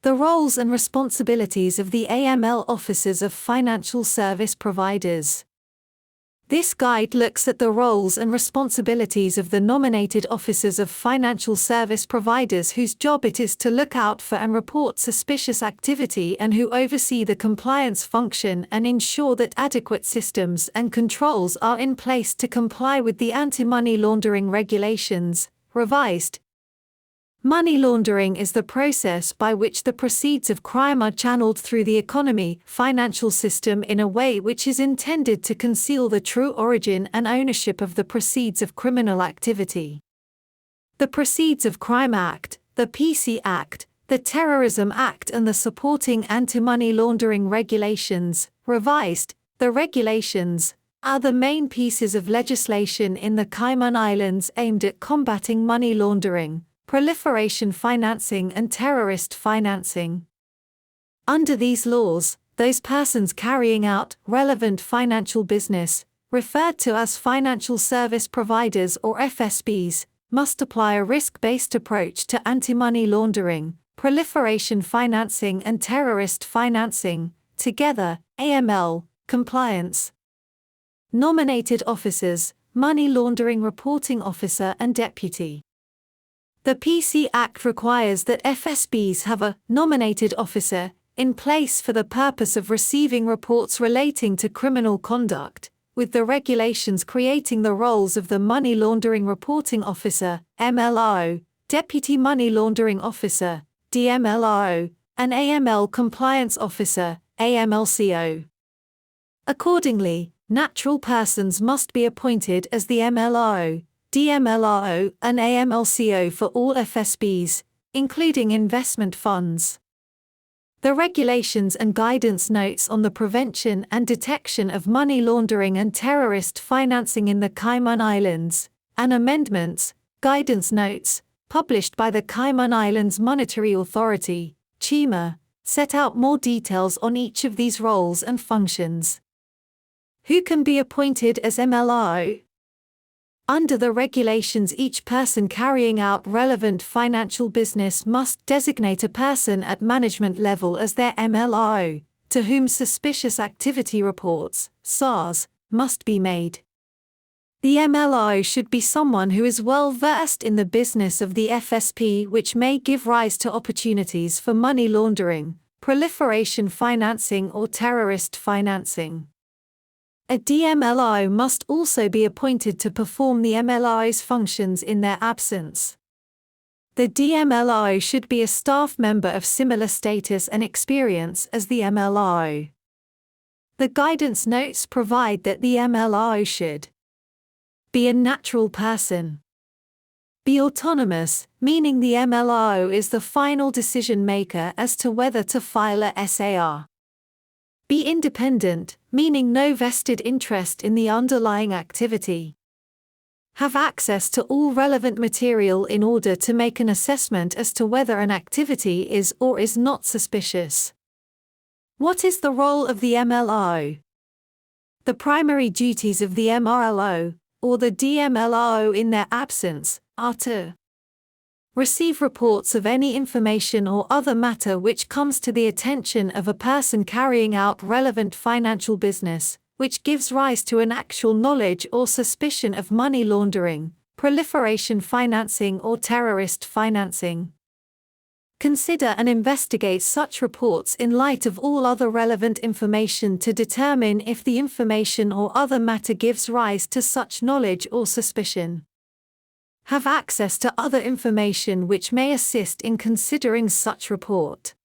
The roles and responsibilities of the AML officers of financial service providers. This guide looks at the roles and responsibilities of the nominated officers of financial service providers whose job it is to look out for and report suspicious activity and who oversee the compliance function and ensure that adequate systems and controls are in place to comply with the Anti-Money Laundering Regulations, revised. Money laundering is the process by which the proceeds of crime are channeled through the economy, financial system in a way which is intended to conceal the true origin and ownership of the proceeds of criminal activity. The Proceeds of Crime Act, the PC Act, the Terrorism Act and the supporting Anti-Money Laundering Regulations, revised, the regulations, are the main pieces of legislation in the Cayman Islands aimed at combating money laundering, proliferation financing and terrorist financing. Under these laws, those persons carrying out relevant financial business, referred to as financial service providers or FSPs, must apply a risk-based approach to anti-money laundering, proliferation financing and terrorist financing, together, AML, compliance. Nominated officers, Money Laundering Reporting Officer and Deputy. The PC Act requires that FSPs have a nominated officer in place for the purpose of receiving reports relating to criminal conduct, with the regulations creating the roles of the Money Laundering Reporting Officer, MLRO, Deputy Money Laundering Officer, DMLRO, and AML Compliance Officer, AMLCO. Accordingly, natural persons must be appointed as the MLRO, DMLRO and AMLCO for all FSPs, including investment funds. The regulations and guidance notes on the prevention and detection of money laundering and terrorist financing in the Cayman Islands, and amendments, guidance notes, published by the Cayman Islands Monetary Authority, CIMA, set out more details on each of these roles and functions. Who can be appointed as MLRO? Under the regulations, each person carrying out relevant financial business must designate a person at management level as their MLRO, to whom suspicious activity reports, SARs, must be made. The MLRO should be someone who is well versed in the business of the FSP, which may give rise to opportunities for money laundering, proliferation financing or terrorist financing. A DMLRO must also be appointed to perform the MLRO's functions in their absence. The DMLRO should be a staff member of similar status and experience as the MLRO. The guidance notes provide that the MLRO should be a natural person, be autonomous, meaning the MLRO is the final decision maker as to whether to file a SAR. Be independent, meaning no vested interest in the underlying activity. Have access to all relevant material in order to make an assessment as to whether an activity is or is not suspicious. What is the role of the MLRO? The primary duties of the MLRO, or the DMLRO in their absence, are to receive reports of any information or other matter which comes to the attention of a person carrying out relevant financial business, which gives rise to an actual knowledge or suspicion of money laundering, proliferation financing or terrorist financing. Consider and investigate such reports in light of all other relevant information to determine if the information or other matter gives rise to such knowledge or suspicion. Have access to other information which may assist in considering such report.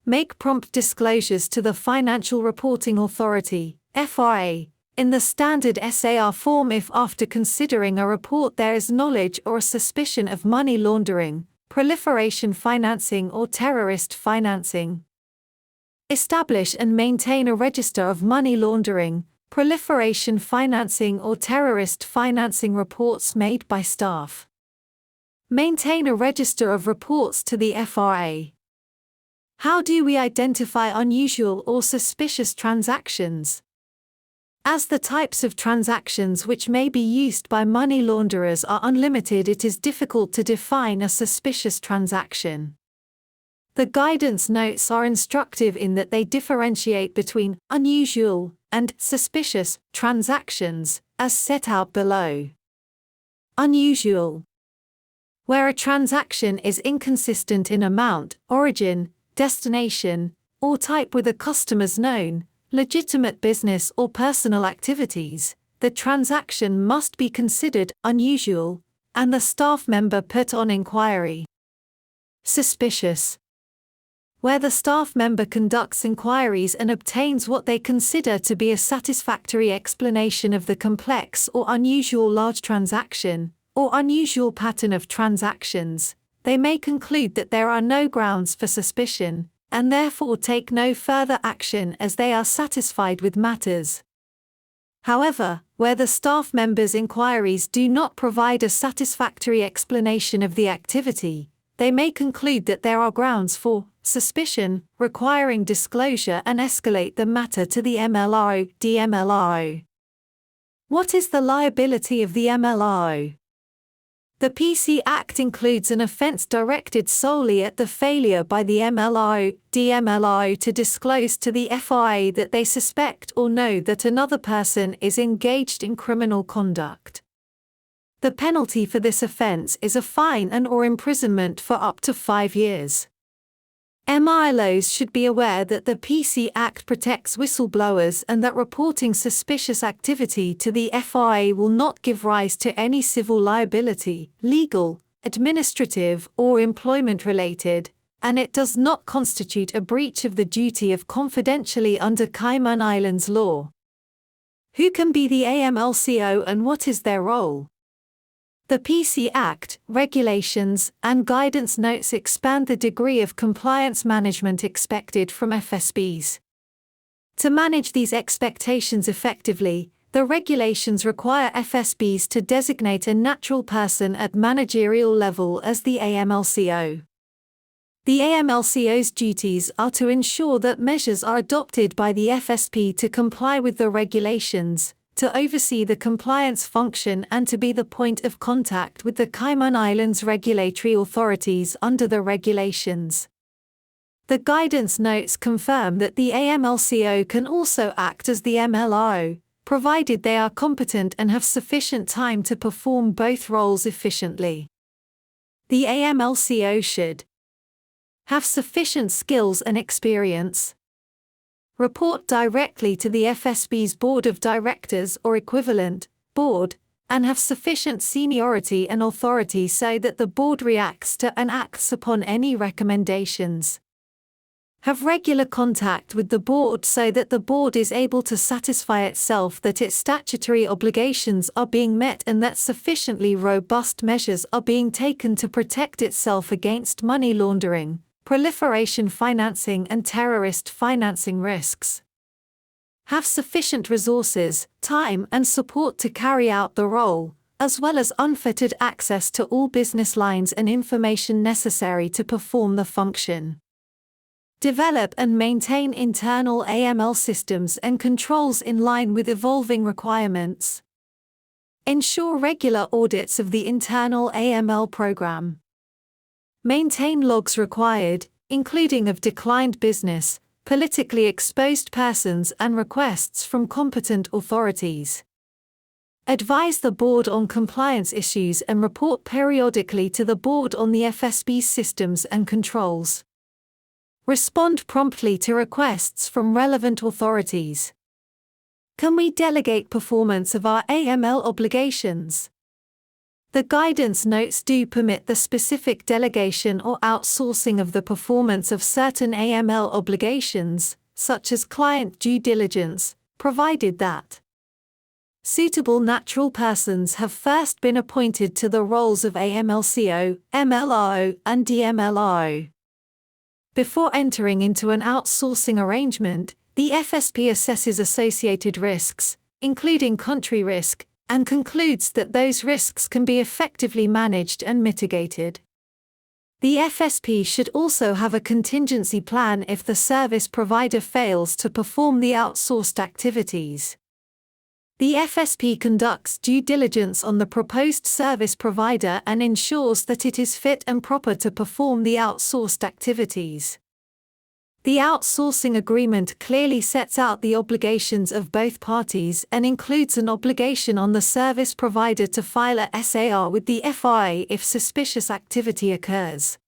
Make prompt disclosures to the Financial Reporting Authority, FRA, in the standard SAR form if after considering a report there is knowledge or a suspicion of money laundering, proliferation financing or terrorist financing. Establish and maintain a register of money laundering, proliferation financing or terrorist financing reports made by staff. Maintain a register of reports to the FRA. How do we identify unusual or suspicious transactions? As the types of transactions which may be used by money launderers are unlimited, it is difficult to define a suspicious transaction. The guidance notes are instructive in that they differentiate between unusual and suspicious transactions, as set out below. Unusual. Where a transaction is inconsistent in amount, origin, destination, or type with a customer's known, legitimate business or personal activities, the transaction must be considered unusual, and the staff member put on inquiry. Suspicious. Where the staff member conducts inquiries and obtains what they consider to be a satisfactory explanation of the complex or unusual large transaction, or unusual pattern of transactions, they may conclude that there are no grounds for suspicion, and therefore take no further action as they are satisfied with matters. However, where the staff members' inquiries do not provide a satisfactory explanation of the activity, they may conclude that there are grounds for suspicion, requiring disclosure and escalate the matter to the MLRO/DMLRO. What is the liability of the MLRO? The PC Act includes an offence directed solely at the failure by the MLRO/DMLRO to disclose to the FRA that they suspect or know that another person is engaged in criminal conduct. The penalty for this offence is a fine and/or imprisonment for up to 5 years. MILOs should be aware that the PC Act protects whistleblowers and that reporting suspicious activity to the FRA will not give rise to any civil liability, legal, administrative, or employment-related, and it does not constitute a breach of the duty of confidentiality under Cayman Islands law. Who can be the AMLCO and what is their role? The PC Act, regulations, and guidance notes expand the degree of compliance management expected from FSPs. To manage these expectations effectively, the regulations require FSPs to designate a natural person at managerial level as the AMLCO. The AMLCO's duties are to ensure that measures are adopted by the FSP to comply with the regulations, to oversee the compliance function and to be the point of contact with the Cayman Islands regulatory authorities under the regulations. The guidance notes confirm that the AMLCO can also act as the MLRO, provided they are competent and have sufficient time to perform both roles efficiently. The AMLCO should have sufficient skills and experience, report directly to the FSP's Board of Directors or equivalent board, and have sufficient seniority and authority so that the board reacts to and acts upon any recommendations. Have regular contact with the board so that the board is able to satisfy itself that its statutory obligations are being met and that sufficiently robust measures are being taken to protect itself against money laundering, proliferation financing and terrorist financing risks. Have sufficient resources, time and support to carry out the role, as well as unfettered access to all business lines and information necessary to perform the function. Develop and maintain internal AML systems and controls in line with evolving requirements. Ensure regular audits of the internal AML program. Maintain logs required, including of declined business, politically exposed persons and requests from competent authorities. Advise the board on compliance issues and report periodically to the board on the FSP's systems and controls. Respond promptly to requests from relevant authorities. Can we delegate performance of our AML obligations? The guidance notes do permit the specific delegation or outsourcing of the performance of certain AML obligations, such as client due diligence, provided that suitable natural persons have first been appointed to the roles of AMLCO, MLRO, and DMLRO. Before entering into an outsourcing arrangement, the FSP assesses associated risks, including country risk, and concludes that those risks can be effectively managed and mitigated. The FSP should also have a contingency plan if the service provider fails to perform the outsourced activities. The FSP conducts due diligence on the proposed service provider and ensures that it is fit and proper to perform the outsourced activities. The outsourcing agreement clearly sets out the obligations of both parties and includes an obligation on the service provider to file a SAR with the FRA if suspicious activity occurs.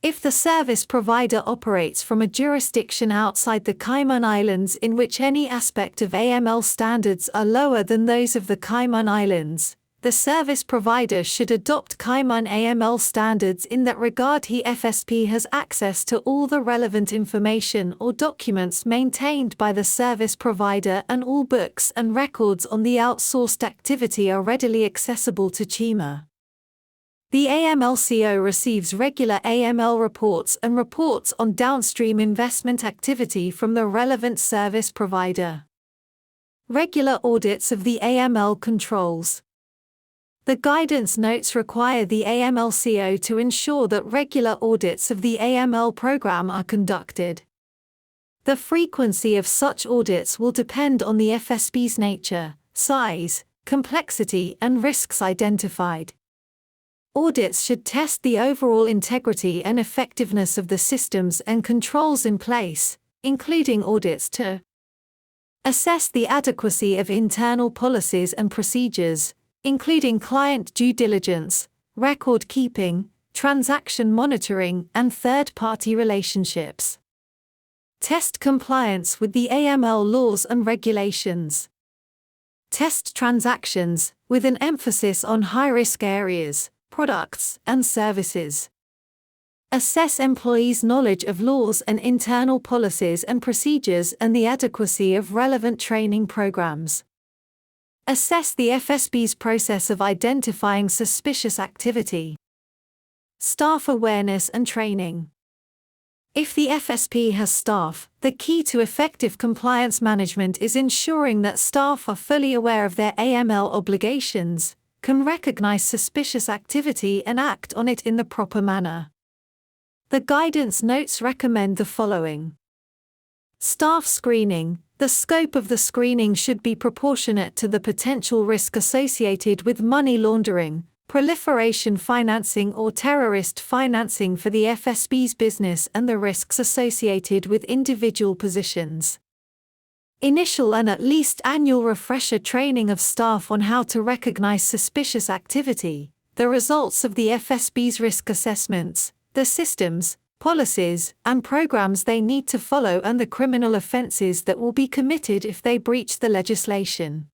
If the service provider operates from a jurisdiction outside the Cayman Islands in which any aspect of AML standards are lower than those of the Cayman Islands, the service provider should adopt Cayman AML standards in that regard. The FSP has access to all the relevant information or documents maintained by the service provider, and all books and records on the outsourced activity are readily accessible to CIMA. The AMLCO receives regular AML reports and reports on downstream investment activity from the relevant service provider. Regular audits of the AML controls. The guidance notes require the AMLCO to ensure that regular audits of the AML program are conducted. The frequency of such audits will depend on the FSP's nature, size, complexity, and risks identified. Audits should test the overall integrity and effectiveness of the systems and controls in place, including audits to assess the adequacy of internal policies and procedures, including client due diligence, record keeping, transaction monitoring, and third-party relationships. Test compliance with the AML laws and regulations. Test transactions, with an emphasis on high-risk areas, products, and services. Assess employees' knowledge of laws and internal policies and procedures and the adequacy of relevant training programs. Assess the FSP's process of identifying suspicious activity. Staff awareness and training. If the FSP has staff, the key to effective compliance management is ensuring that staff are fully aware of their AML obligations, can recognize suspicious activity and act on it in the proper manner. The guidance notes recommend the following. Staff screening. The scope of the screening should be proportionate to the potential risk associated with money laundering, proliferation financing or terrorist financing for the FSP's business and the risks associated with individual positions. Initial and at least annual refresher training of staff on how to recognize suspicious activity, the results of the FSP's risk assessments, the systems, policies, and programs they need to follow, and the criminal offenses that will be committed if they breach the legislation.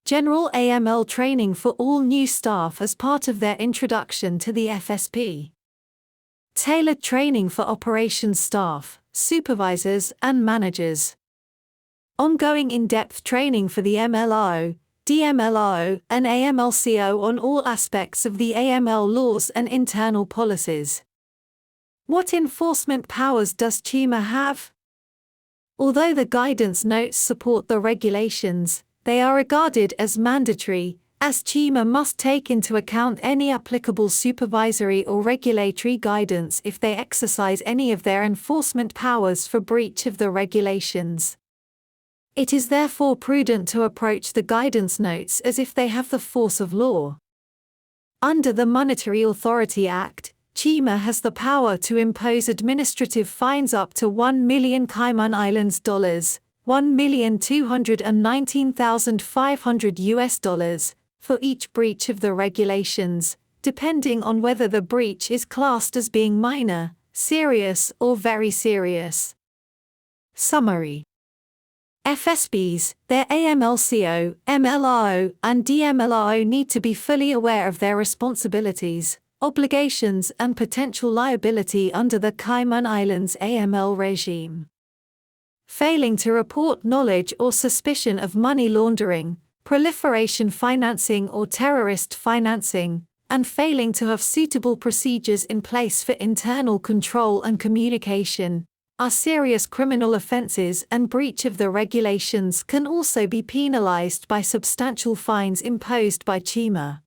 General AML training for all new staff as part of their introduction to the FSP. Tailored training for operations staff, supervisors, and managers. Ongoing in-depth training for the MLO, DMLO, and AMLCO on all aspects of the AML laws and internal policies. What enforcement powers does CIMA have? Although the guidance notes support the regulations, they are regarded as mandatory, as CIMA must take into account any applicable supervisory or regulatory guidance if they exercise any of their enforcement powers for breach of the regulations. It is therefore prudent to approach the guidance notes as if they have the force of law. Under the Monetary Authority Act, CIMA has the power to impose administrative fines up to 1 million Cayman Islands dollars, $1,219,500 for each breach of the regulations, depending on whether the breach is classed as being minor, serious, or very serious. Summary. FSPs, their AMLCO, MLRO, and DMLRO need to be fully aware of their responsibilities, obligations, and potential liability under the Cayman Islands AML regime. Failing to report knowledge or suspicion of money laundering, proliferation financing or terrorist financing, and failing to have suitable procedures in place for internal control and communication, are serious criminal offenses, and breach of the regulations can also be penalized by substantial fines imposed by CIMA.